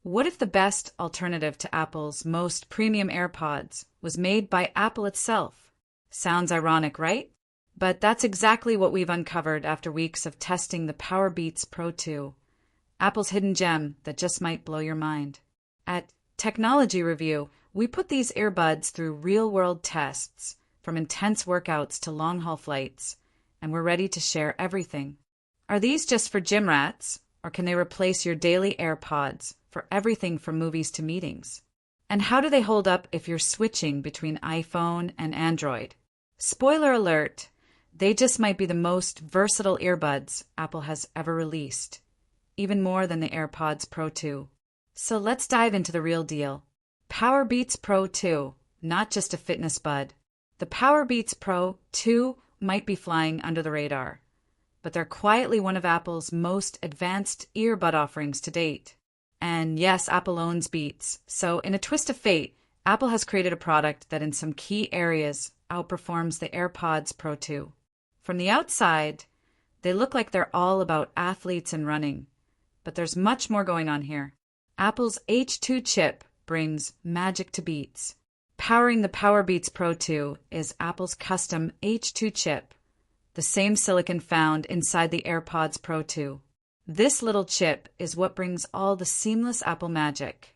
What if the best alternative to Apple's most premium AirPods was made by Apple itself? Sounds ironic, right? But that's exactly what we've uncovered after weeks of testing the PowerBeats Pro 2, Apple's hidden gem that just might blow your mind. At Technology Review, we put these earbuds through real-world tests, from intense workouts to long-haul flights, and we're ready to share everything. Are these just for gym rats, or can they replace your daily AirPods for everything from movies to meetings? And how do they hold up if you're switching between iPhone and Android? Spoiler alert, they just might be the most versatile earbuds Apple has ever released, even more than the AirPods Pro 2. So let's dive into the real deal. PowerBeats Pro 2, not just a fitness bud. The PowerBeats Pro 2 might be flying under the radar, but they're quietly one of Apple's most advanced earbud offerings to date. And yes, Apple owns Beats, so in a twist of fate, Apple has created a product that in some key areas outperforms the AirPods Pro 2. From the outside, they look like they're all about athletes and running, but there's much more going on here. Apple's H2 chip brings magic to Beats. Powering the PowerBeats Pro 2 is Apple's custom H2 chip, the same silicon found inside the AirPods Pro 2. This little chip is what brings all the seamless Apple magic.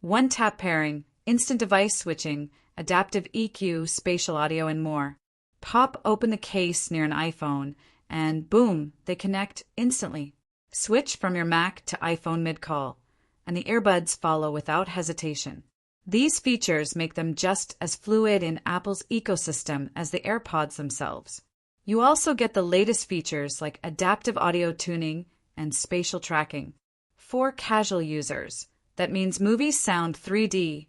One-tap pairing, instant device switching, adaptive EQ, spatial audio, and more. Pop open the case near an iPhone, and boom, they connect instantly. Switch from your Mac to iPhone mid-call, and the earbuds follow without hesitation. These features make them just as fluid in Apple's ecosystem as the AirPods themselves. You also get the latest features like adaptive audio tuning and spatial tracking. For casual users, that means movies sound 3D,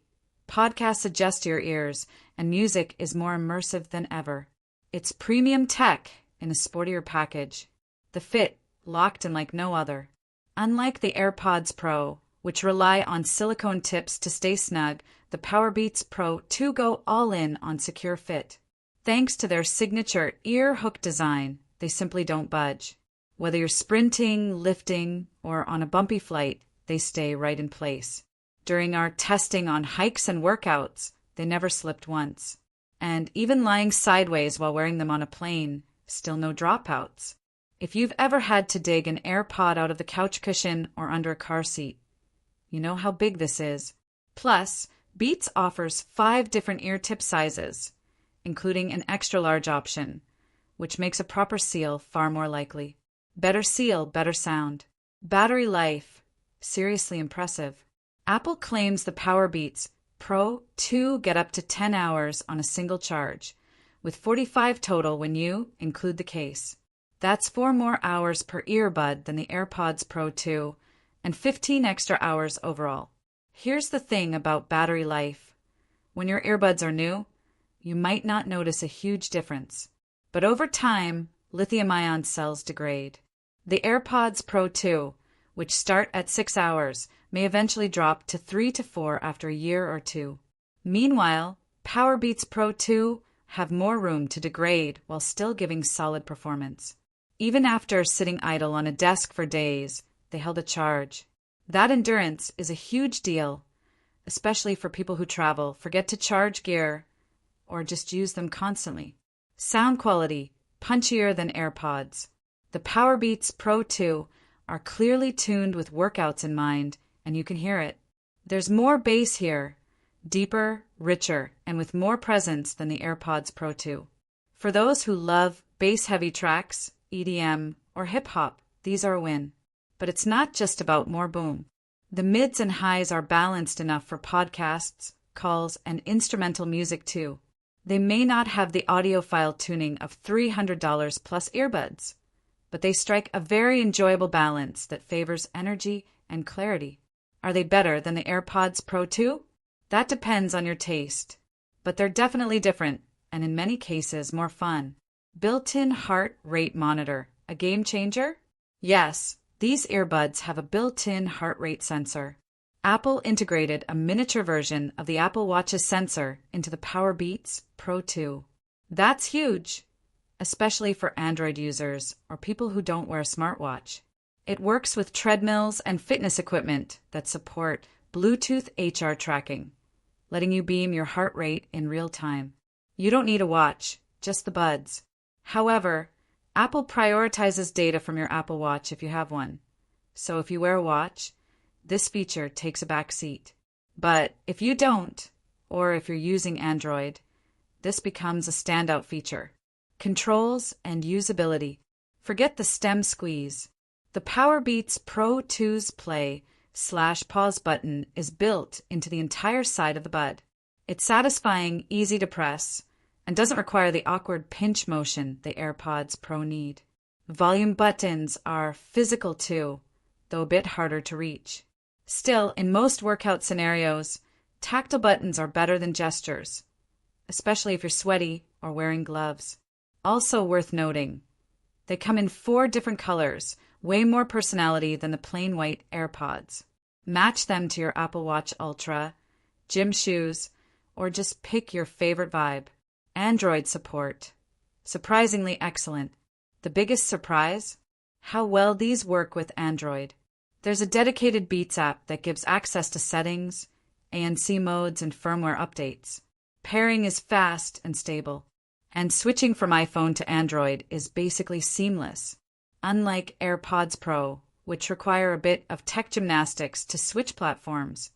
podcasts adjust to your ears, and music is more immersive than ever. It's premium tech in a sportier package. The fit, locked in like no other. Unlike the AirPods Pro, which rely on silicone tips to stay snug, the PowerBeats Pro 2 go all in on secure fit. Thanks to their signature ear hook design, they simply don't budge. Whether you're sprinting, lifting, or on a bumpy flight, they stay right in place. During our testing on hikes and workouts, they never slipped once. And even lying sideways while wearing them on a plane, still no dropouts. If you've ever had to dig an AirPod out of the couch cushion or under a car seat, you know how big this is. Plus, Beats offers 5 different ear tip sizes, including an extra large option, which makes a proper seal far more likely. Better seal, better sound. Battery life, seriously impressive. Apple claims the PowerBeats Pro 2 get up to 10 hours on a single charge, with 45 total when you include the case. That's 4 more hours per earbud than the AirPods Pro 2, and 15 extra hours overall. Here's the thing about battery life. When your earbuds are new, you might not notice a huge difference. But over time, lithium-ion cells degrade. The AirPods Pro 2, which start at 6 hours, may eventually drop to 3 to 4 after a year or two. Meanwhile, PowerBeats Pro 2 have more room to degrade while still giving solid performance. Even after sitting idle on a desk for days, they held a charge. That endurance is a huge deal, especially for people who travel, forget to charge gear, or just use them constantly. Sound quality, punchier than AirPods. The PowerBeats Pro 2 are clearly tuned with workouts in mind, and you can hear it. There's more bass here, deeper, richer, and with more presence than the AirPods Pro 2. For those who love bass-heavy tracks, EDM, or hip-hop, these are a win. But it's not just about more boom. The mids and highs are balanced enough for podcasts, calls, and instrumental music too. They may not have the audiophile tuning of $300 plus earbuds, but they strike a very enjoyable balance that favors energy and clarity. Are they better than the AirPods Pro 2? That depends on your taste, but they're definitely different, and in many cases more fun. Built-in heart rate monitor, a game changer? Yes, these earbuds have a built-in heart rate sensor. Apple integrated a miniature version of the Apple Watch's sensor into the PowerBeats Pro 2. That's huge, especially for Android users or people who don't wear a smartwatch. It works with treadmills and fitness equipment that support Bluetooth HR tracking, letting you beam your heart rate in real time. You don't need a watch, just the buds. However, Apple prioritizes data from your Apple Watch if you have one. So if you wear a watch, this feature takes a back seat. But if you don't, or if you're using Android, this becomes a standout feature. Controls and usability. Forget the stem squeeze. The PowerBeats Pro 2's play/pause button is built into the entire side of the bud. It's satisfying, easy to press, and doesn't require the awkward pinch motion the AirPods Pro need. Volume buttons are physical too, though a bit harder to reach. Still, in most workout scenarios, tactile buttons are better than gestures, especially if you're sweaty or wearing gloves. Also worth noting, they come in 4 different colors, way more personality than the plain white AirPods. Match them to your Apple Watch Ultra, gym shoes, or just pick your favorite vibe. Android support. Surprisingly excellent. The biggest surprise? How well these work with Android. There's a dedicated Beats app that gives access to settings, ANC modes, and firmware updates. Pairing is fast and stable. And switching from iPhone to Android is basically seamless. Unlike AirPods Pro, which require a bit of tech gymnastics to switch platforms,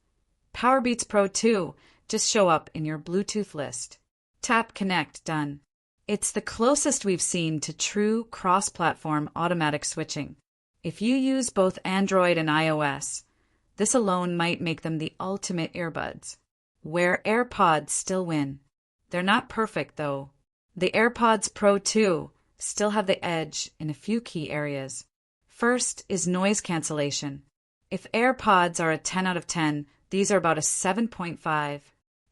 PowerBeats Pro 2 just show up in your Bluetooth list. Tap Connect, done. It's the closest we've seen to true cross-platform automatic switching. If you use both Android and iOS, this alone might make them the ultimate earbuds. Where AirPods still win. They're not perfect, though. The AirPods Pro 2 still have the edge in a few key areas. First is noise cancellation. If AirPods are a 10 out of 10, these are about a 7.5.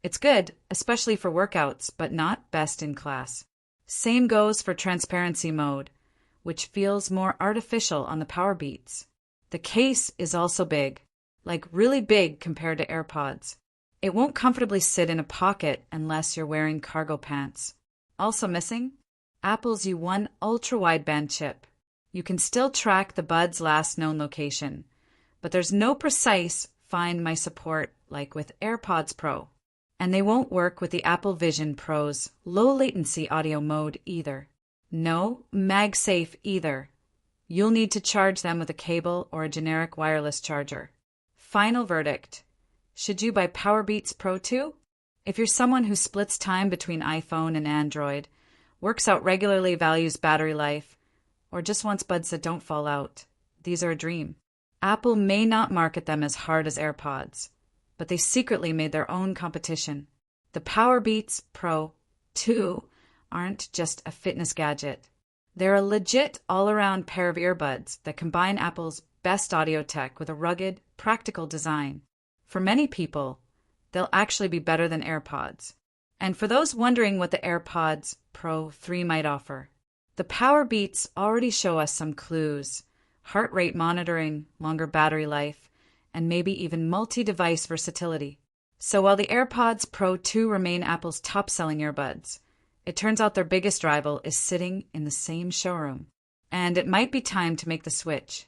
It's good, especially for workouts, but not best in class. Same goes for transparency mode, which feels more artificial on the PowerBeats. The case is also big, like really big compared to AirPods. It won't comfortably sit in a pocket unless you're wearing cargo pants. Also missing? Apple's U1 ultra-wideband chip. You can still track the bud's last known location, but there's no precise Find My support like with AirPods Pro. And they won't work with the Apple Vision Pro's low-latency audio mode either. No MagSafe either. You'll need to charge them with a cable or a generic wireless charger. Final verdict. Should you buy PowerBeats Pro 2? If you're someone who splits time between iPhone and Android, works out regularly, values battery life, or just wants buds that don't fall out, these are a dream. Apple may not market them as hard as AirPods, but they secretly made their own competition. The PowerBeats Pro 2 aren't just a fitness gadget. They're a legit all-around pair of earbuds that combine Apple's best audio tech with a rugged, practical design. For many people, they'll actually be better than AirPods. And for those wondering what the AirPods Pro 3 might offer, the PowerBeats already show us some clues: heart rate monitoring, longer battery life, and maybe even multi-device versatility. So while the AirPods Pro 2 remain Apple's top-selling earbuds, it turns out their biggest rival is sitting in the same showroom. And it might be time to make the switch.